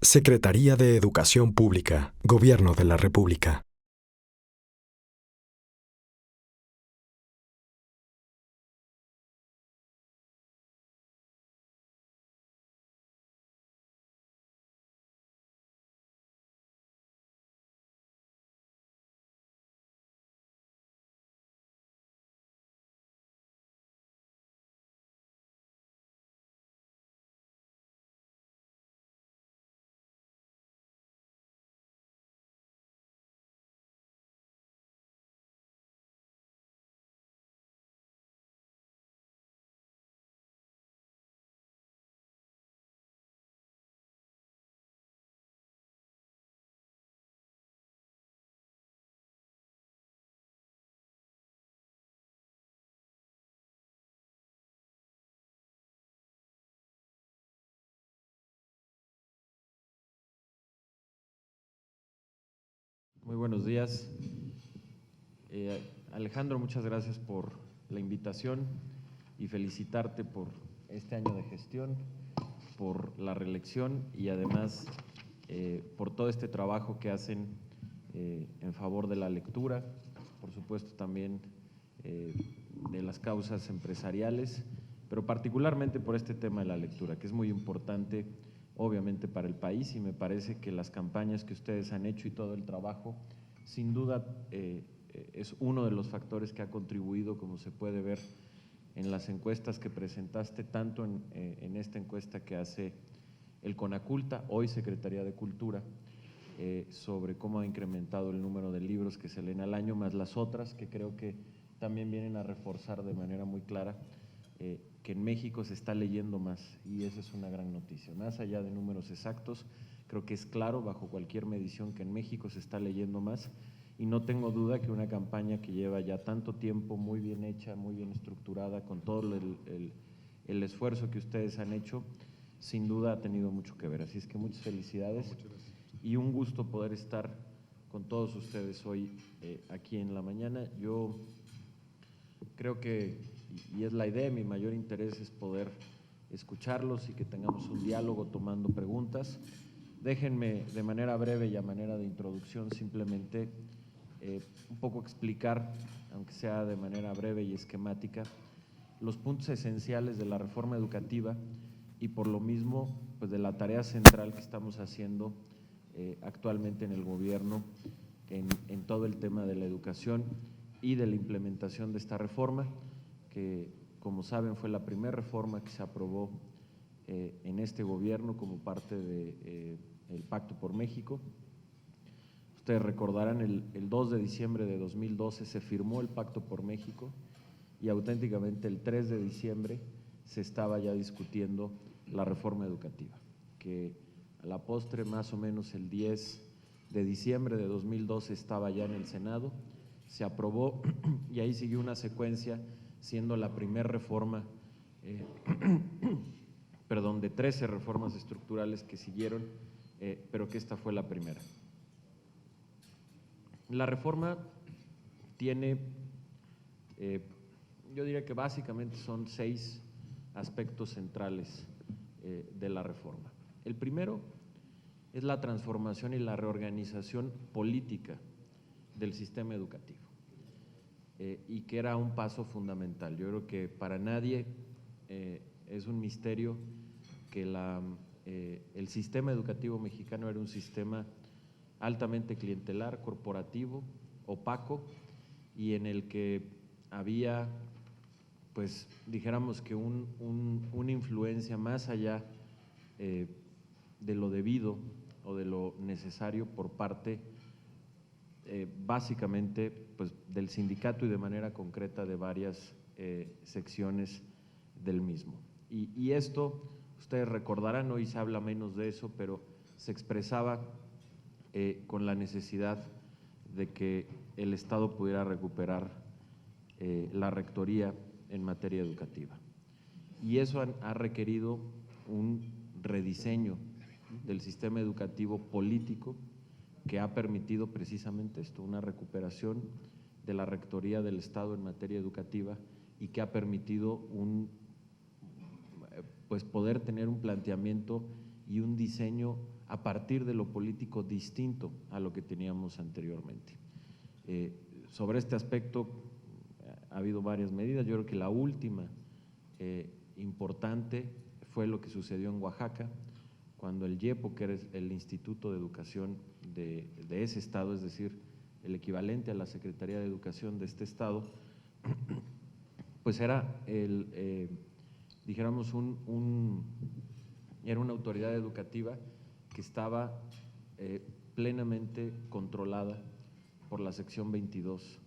Secretaría de Educación Pública, Gobierno de la República. Muy buenos días. Alejandro, muchas gracias por la invitación y felicitarte por este año de gestión, por la reelección y además por todo este trabajo que hacen en favor de la lectura, por supuesto también de las causas empresariales, pero particularmente por este tema de la lectura, que es muy importante obviamente para el país, y me parece que las campañas que ustedes han hecho y todo el trabajo, sin duda es uno de los factores que ha contribuido, como se puede ver en las encuestas que presentaste, tanto en esta encuesta que hace el CONACULTA, hoy Secretaría de Cultura, sobre cómo ha incrementado el número de libros que se leen al año, más las otras que creo que también vienen a reforzar de manera muy clara que en México se está leyendo más, y esa es una gran noticia. Más allá de números exactos, creo que es claro bajo cualquier medición que en México se está leyendo más, y no tengo duda que una campaña que lleva ya tanto tiempo, muy bien hecha, muy bien estructurada, con todo el esfuerzo que ustedes han hecho, sin duda ha tenido mucho que ver. Así es que muchas felicidades y un gusto poder estar con todos ustedes hoy aquí en la mañana. Yo creo que, y es la idea, mi mayor interés es poder escucharlos y que tengamos un diálogo tomando preguntas. Déjenme de manera breve y a manera de introducción simplemente un poco explicar, aunque sea de manera breve y esquemática, los puntos esenciales de la reforma educativa y por lo mismo pues de la tarea central que estamos haciendo actualmente en el gobierno en todo el tema de la educación y de la implementación de esta reforma, que como saben fue la primera reforma que se aprobó en este gobierno como parte del Pacto por México. Ustedes recordarán, el 2 de diciembre de 2012 se firmó el Pacto por México y auténticamente el 3 de diciembre se estaba ya discutiendo la reforma educativa, que a la postre más o menos el 10 de diciembre de 2012 estaba ya en el Senado, se aprobó y ahí siguió una secuencia siendo la primera reforma, perdón, de 13 reformas estructurales que siguieron, pero que esta fue la primera. La reforma tiene, yo diría que básicamente son 6 aspectos centrales de la reforma. El primero es la transformación y la reorganización política del sistema educativo, y que era un paso fundamental. Yo creo que para nadie es un misterio que el sistema educativo mexicano era un sistema altamente clientelar, corporativo, opaco, y en el que había, pues dijéramos que una influencia más allá de lo debido o de lo necesario por parte básicamente pues, del sindicato y de manera concreta de varias secciones del mismo. Y esto, ustedes recordarán, hoy se habla menos de eso, pero se expresaba con la necesidad de que el Estado pudiera recuperar la rectoría en materia educativa. Y eso ha requerido un rediseño del sistema educativo político que ha permitido precisamente esto, una recuperación de la rectoría del Estado en materia educativa, y que ha permitido pues poder tener un planteamiento y un diseño a partir de lo político distinto a lo que teníamos anteriormente. Sobre este aspecto ha habido varias medidas. Yo creo que la última importante fue lo que sucedió en Oaxaca, cuando el IEPO, que era el Instituto de Educación de ese estado, es decir, el equivalente a la Secretaría de Educación de este estado, pues era dijéramos, era una autoridad educativa que estaba plenamente controlada por la sección 22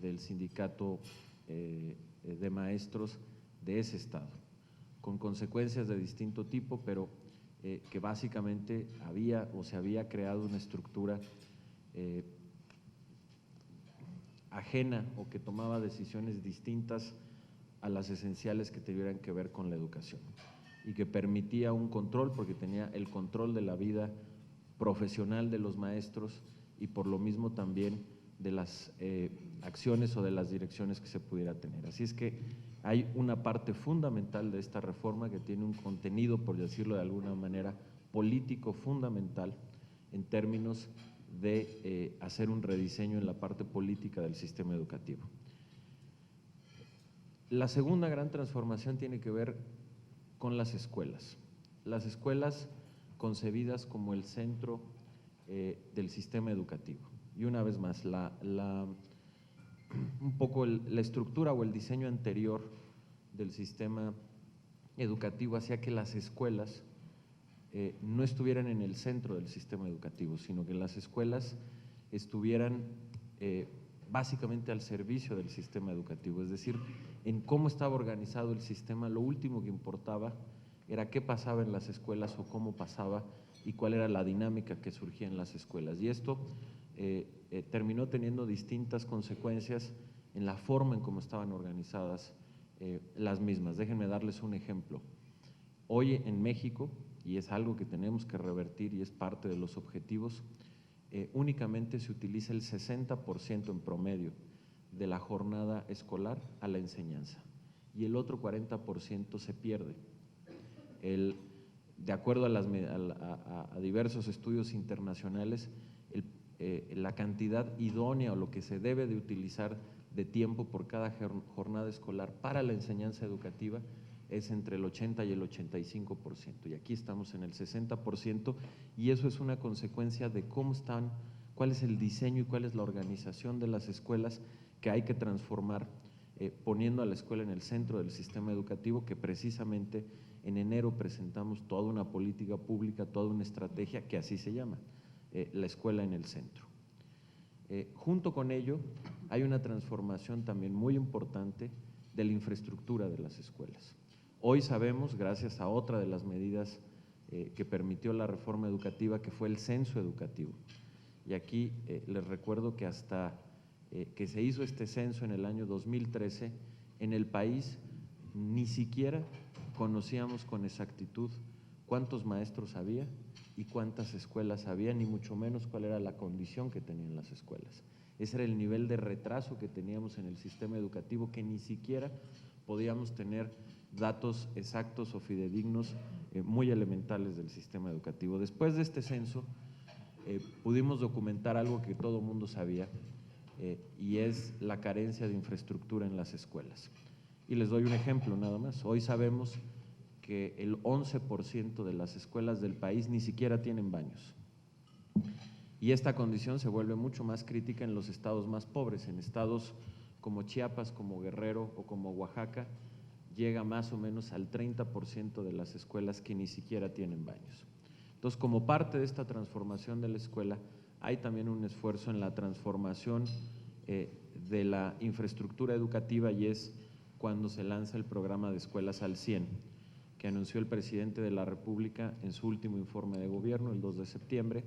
del sindicato de maestros de ese estado, con consecuencias de distinto tipo, pero que básicamente se había creado una estructura ajena o que tomaba decisiones distintas a las esenciales que tuvieran que ver con la educación y que permitía un control, porque tenía el control de la vida profesional de los maestros y por lo mismo también de las acciones o de las direcciones que se pudiera tener. Así es que hay una parte fundamental de esta reforma que tiene un contenido, por decirlo de alguna manera, político fundamental en términos de hacer un rediseño en la parte política del sistema educativo. La segunda gran transformación tiene que ver con las escuelas. Las escuelas concebidas como el centro del sistema educativo. Y una vez más, un poco la estructura o el diseño anterior del sistema educativo hacía que las escuelas no estuvieran en el centro del sistema educativo, sino que las escuelas estuvieran básicamente al servicio del sistema educativo, es decir, en cómo estaba organizado el sistema, lo último que importaba era qué pasaba en las escuelas o cómo pasaba y cuál era la dinámica que surgía en las escuelas. Y esto terminó teniendo distintas consecuencias en la forma en cómo estaban organizadas las mismas. Déjenme darles un ejemplo. Hoy en México, y es algo que tenemos que revertir y es parte de los objetivos, únicamente se utiliza el 60% en promedio de la jornada escolar a la enseñanza y el otro 40% se pierde. De acuerdo a diversos estudios internacionales, la cantidad idónea o lo que se debe de utilizar de tiempo por cada jornada escolar para la enseñanza educativa es entre el 80 y el 85%, y aquí estamos en el 60%, y eso es una consecuencia de cómo están, cuál es el diseño y cuál es la organización de las escuelas que hay que transformar, poniendo a la escuela en el centro del sistema educativo, que precisamente en enero presentamos toda una política pública, toda una estrategia que así se llama, la escuela en el centro. Junto con ello, hay una transformación también muy importante de la infraestructura de las escuelas. Hoy sabemos, gracias a otra de las medidas que permitió la reforma educativa, que fue el censo educativo. Y aquí les recuerdo que hasta que se hizo este censo en el año 2013, en el país ni siquiera conocíamos con exactitud cuántos maestros había y cuántas escuelas había, ni mucho menos cuál era la condición que tenían las escuelas. Ese era el nivel de retraso que teníamos en el sistema educativo, que ni siquiera podíamos tener datos exactos o fidedignos muy elementales del sistema educativo. Después de este censo pudimos documentar algo que todo el mundo sabía, y es la carencia de infraestructura en las escuelas. Y les doy un ejemplo nada más. Hoy sabemos que el 11% de las escuelas del país ni siquiera tienen baños. Y esta condición se vuelve mucho más crítica en los estados más pobres, en estados como Chiapas, como Guerrero o como Oaxaca, llega más o menos al 30% de las escuelas que ni siquiera tienen baños. Entonces, como parte de esta transformación de la escuela, hay también un esfuerzo en la transformación de la infraestructura educativa, y es cuando se lanza el programa de Escuelas al 100, que anunció el presidente de la República en su último informe de gobierno, el 2 de septiembre,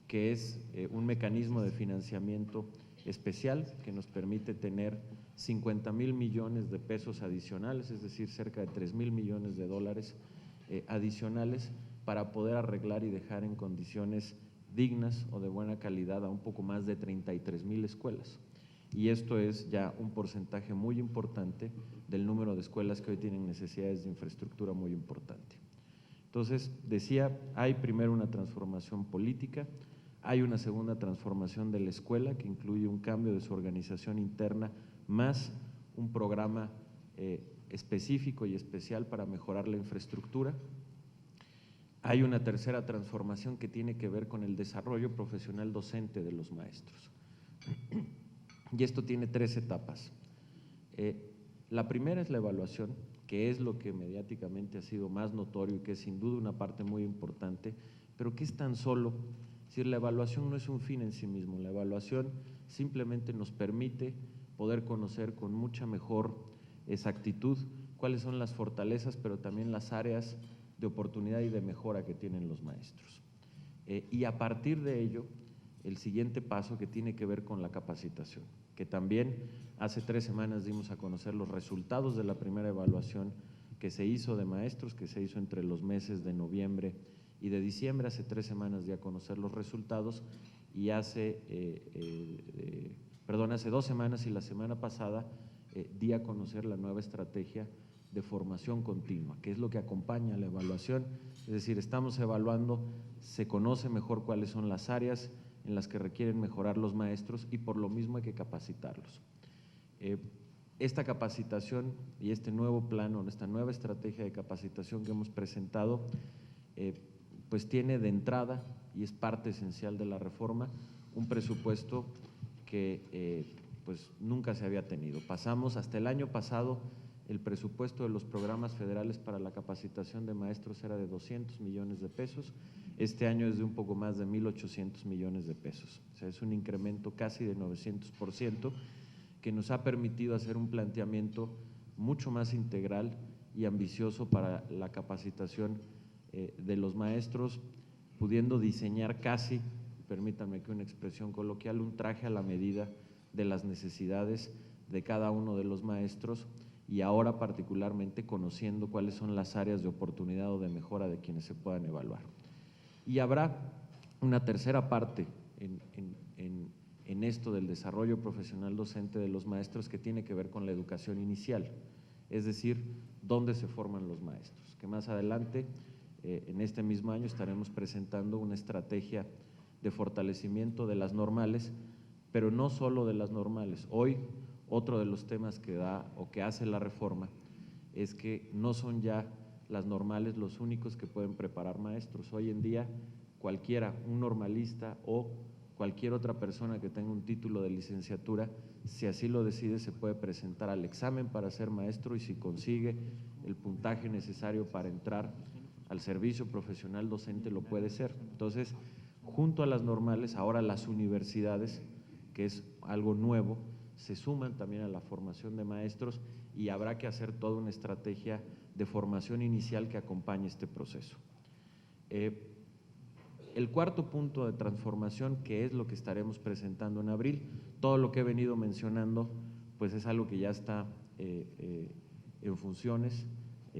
que es un mecanismo de financiamiento especial que nos permite tener 50,000 millones de pesos adicionales, es decir, cerca de 3,000 millones de dólares adicionales, para poder arreglar y dejar en condiciones dignas o de buena calidad a un poco más de 33,000 escuelas. Y esto es ya un porcentaje muy importante del número de escuelas que hoy tienen necesidades de infraestructura muy importante. Entonces, decía, hay primero una transformación política, hay una segunda transformación de la escuela que incluye un cambio de su organización interna más un programa específico y especial para mejorar la infraestructura. Hay una tercera transformación que tiene que ver con el desarrollo profesional docente de los maestros. Y esto tiene 3 etapas. La primera es la evaluación, que es lo que mediáticamente ha sido más notorio y que es sin duda una parte muy importante, pero que es tan solo, es decir, la evaluación no es un fin en sí mismo, la evaluación simplemente nos permite poder conocer con mucha mejor exactitud cuáles son las fortalezas, pero también las áreas de oportunidad y de mejora que tienen los maestros. Y a partir de ello, el siguiente paso que tiene que ver con la capacitación, que también hace 3 semanas dimos a conocer los resultados de la primera evaluación que se hizo de maestros, que se hizo entre los meses de noviembre y de diciembre. Hace 3 semanas di a conocer los resultados y hace 2 semanas y la semana pasada di a conocer la nueva estrategia de formación continua, que es lo que acompaña a la evaluación. Es decir, estamos evaluando, se conoce mejor cuáles son las áreas en las que requieren mejorar los maestros y por lo mismo hay que capacitarlos. Esta capacitación y este nuevo plano, esta nueva estrategia de capacitación que hemos presentado, pues tiene de entrada, y es parte esencial de la reforma, un presupuesto que pues nunca se había tenido. Pasamos hasta el año pasado, el presupuesto de los programas federales para la capacitación de maestros era de 200 millones de pesos, este año es de un poco más de 1,800 millones de pesos, o sea, es un incremento casi de 900%, que nos ha permitido hacer un planteamiento mucho más integral y ambicioso para la capacitación de los maestros, pudiendo diseñar casi, permítanme que una expresión coloquial, un traje a la medida de las necesidades de cada uno de los maestros y ahora particularmente conociendo cuáles son las áreas de oportunidad o de mejora de quienes se puedan evaluar. Y habrá una tercera parte en esto del desarrollo profesional docente de los maestros que tiene que ver con la educación inicial, es decir, dónde se forman los maestros, que más adelante, en este mismo año, estaremos presentando una estrategia de fortalecimiento de las normales, pero no solo de las normales. Hoy, otro de los temas que da o que hace la reforma es que no son ya las normales los únicos que pueden preparar maestros. Hoy en día, cualquiera, un normalista o cualquier otra persona que tenga un título de licenciatura, si así lo decide, se puede presentar al examen para ser maestro y si consigue el puntaje necesario para entrar al servicio profesional docente, lo puede ser. Entonces, junto a las normales, ahora las universidades, que es algo nuevo, se suman también a la formación de maestros y habrá que hacer toda una estrategia de formación inicial que acompañe este proceso. El cuarto punto de transformación, que es lo que estaremos presentando en abril, todo lo que he venido mencionando, pues es algo que ya está en funciones,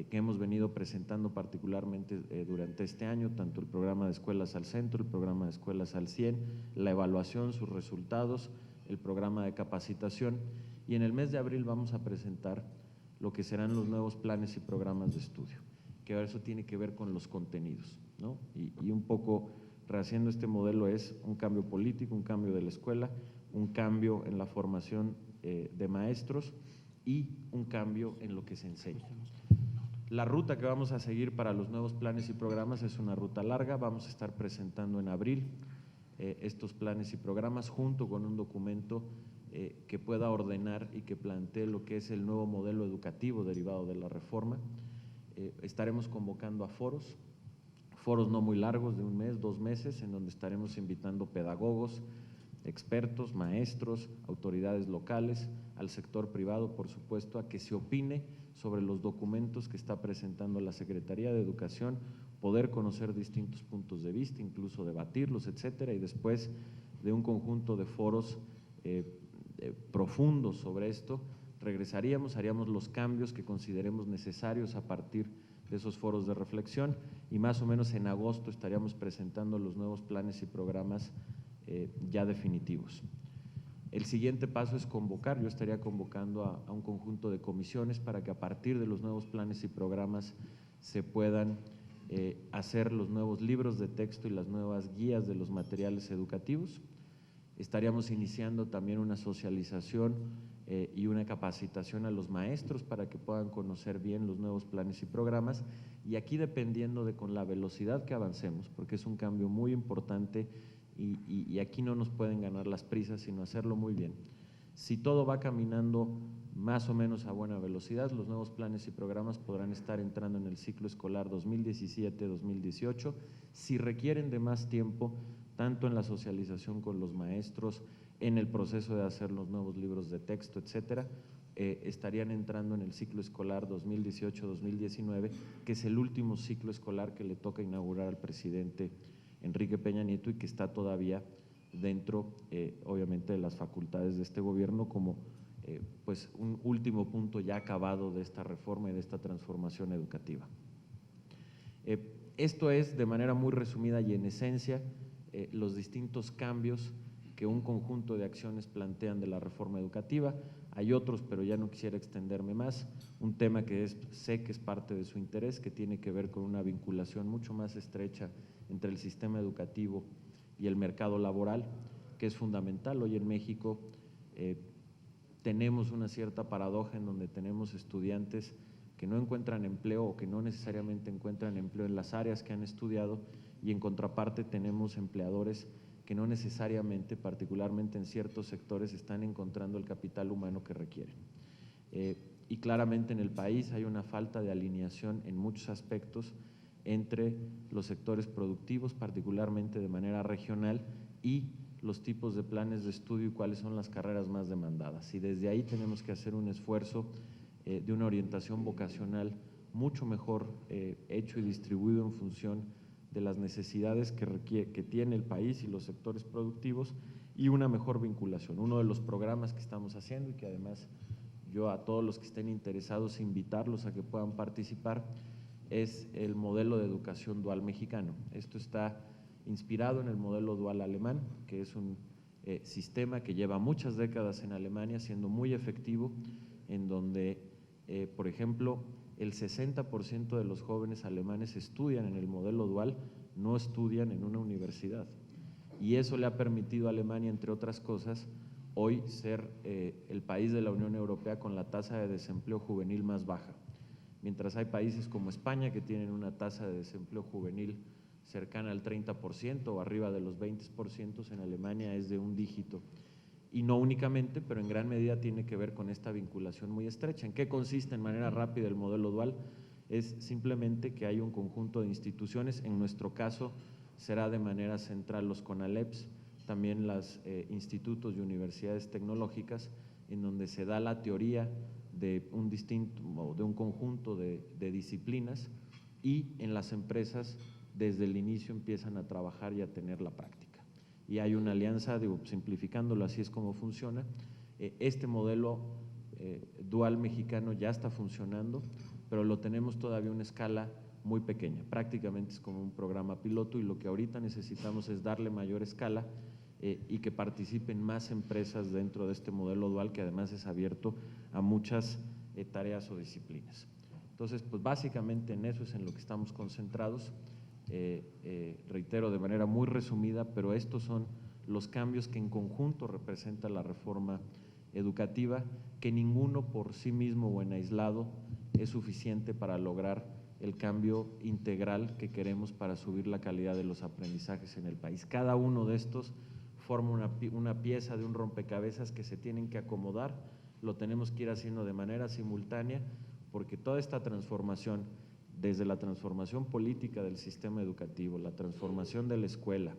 que hemos venido presentando particularmente durante este año, tanto el programa de Escuelas al Centro, el programa de Escuelas al 100, la evaluación, sus resultados, el programa de capacitación, y en el mes de abril vamos a presentar lo que serán los nuevos planes y programas de estudio, que eso tiene que ver con los contenidos, ¿no? Y un poco rehaciendo este modelo es un cambio político, un cambio de la escuela, un cambio en la formación de maestros y un cambio en lo que se enseña. La ruta que vamos a seguir para los nuevos planes y programas es una ruta larga, vamos a estar presentando en abril estos planes y programas junto con un documento que pueda ordenar y que plantee lo que es el nuevo modelo educativo derivado de la reforma. Estaremos convocando a foros no muy largos, de 1 mes, 2 meses, en donde estaremos invitando pedagogos, expertos, maestros, autoridades locales, al sector privado, por supuesto, a que se opine sobre los documentos que está presentando la Secretaría de Educación, poder conocer distintos puntos de vista, incluso debatirlos, etcétera, y después de un conjunto de foros profundos sobre esto, regresaríamos, haríamos los cambios que consideremos necesarios a partir de esos foros de reflexión y más o menos en agosto estaríamos presentando los nuevos planes y programas ya definitivos. El siguiente paso es convocar, yo estaría convocando a un conjunto de comisiones para que a partir de los nuevos planes y programas se puedan hacer los nuevos libros de texto y las nuevas guías de los materiales educativos. Estaríamos iniciando también una socialización y una capacitación a los maestros para que puedan conocer bien los nuevos planes y programas, y aquí dependiendo de con la velocidad que avancemos, porque es un cambio muy importante y aquí no nos pueden ganar las prisas, sino hacerlo muy bien. Si todo va caminando más o menos a buena velocidad, los nuevos planes y programas podrán estar entrando en el ciclo escolar 2017-2018. Si requieren de más tiempo, tanto en la socialización con los maestros, en el proceso de hacer los nuevos libros de texto, etcétera, estarían entrando en el ciclo escolar 2018-2019, que es el último ciclo escolar que le toca inaugurar al presidente Enrique Peña Nieto y que está todavía dentro, obviamente, de las facultades de este gobierno como pues un último punto ya acabado de esta reforma y de esta transformación educativa. Esto es, de manera muy resumida y en esencia, los distintos cambios que un conjunto de acciones plantean de la reforma educativa. Hay otros, pero ya no quisiera extenderme más. Un tema que sé que es parte de su interés, que tiene que ver con una vinculación mucho más estrecha entre el sistema educativo y el mercado laboral, que es fundamental. Hoy en México tenemos una cierta paradoja en donde tenemos estudiantes que no encuentran empleo o que no necesariamente encuentran empleo en las áreas que han estudiado, y en contraparte tenemos empleadores que no necesariamente, particularmente en ciertos sectores, están encontrando el capital humano que requieren. Y claramente en el país hay una falta de alineación en muchos aspectos entre los sectores productivos, particularmente de manera regional, y los tipos de planes de estudio y cuáles son las carreras más demandadas. Y desde ahí tenemos que hacer un esfuerzo de una orientación vocacional mucho mejor hecho y distribuido en función de las necesidades que tiene el país y los sectores productivos, y una mejor vinculación. Uno de los programas que estamos haciendo y que además yo a todos los que estén interesados invitarlos a que puedan participar es el modelo de educación dual mexicano. Esto está inspirado en el modelo dual alemán, que es un sistema que lleva muchas décadas en Alemania siendo muy efectivo, en donde, por ejemplo, el 60% de los jóvenes alemanes estudian en el modelo dual, no estudian en una universidad. Y eso le ha permitido a Alemania, entre otras cosas, hoy ser el país de la Unión Europea con la tasa de desempleo juvenil más baja. Mientras hay países como España que tienen una tasa de desempleo juvenil cercana al 30% o arriba de los 20%, en Alemania es de un dígito. Y no únicamente, pero en gran medida tiene que ver con esta vinculación muy estrecha. ¿En qué consiste en manera rápida el modelo dual? Es simplemente que hay un conjunto de instituciones, en nuestro caso será de manera central los CONALEPs, también los institutos y universidades tecnológicas, en donde se da la teoría de un conjunto de disciplinas, y en las empresas desde el inicio empiezan a trabajar y a tener la práctica. Y hay una alianza, simplificándolo, así es como funciona. Este modelo dual mexicano ya está funcionando, pero lo tenemos todavía a una escala muy pequeña, prácticamente es como un programa piloto, y lo que ahorita necesitamos es darle mayor escala y que participen más empresas dentro de este modelo dual, que además es abierto a muchas tareas o disciplinas. Entonces, pues básicamente en eso es en lo que estamos concentrados. Reitero de manera muy resumida, pero estos son los cambios que en conjunto representa la reforma educativa, que ninguno por sí mismo o en aislado es suficiente para lograr el cambio integral que queremos para subir la calidad de los aprendizajes en el país. Cada uno de estos forma una pieza de un rompecabezas que se tienen que acomodar, lo tenemos que ir haciendo de manera simultánea, porque toda esta transformación, desde la transformación política del sistema educativo, la transformación de la escuela,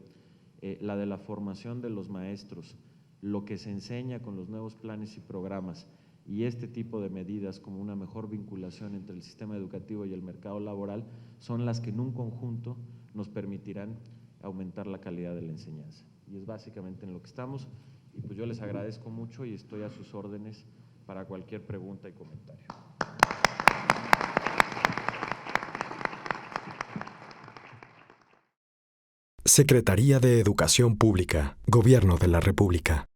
la de la formación de los maestros, lo que se enseña con los nuevos planes y programas, y este tipo de medidas como una mejor vinculación entre el sistema educativo y el mercado laboral, son las que en un conjunto nos permitirán aumentar la calidad de la enseñanza. Y es básicamente en lo que estamos, y pues yo les agradezco mucho y estoy a sus órdenes para cualquier pregunta y comentario. Secretaría de Educación Pública, Gobierno de la República.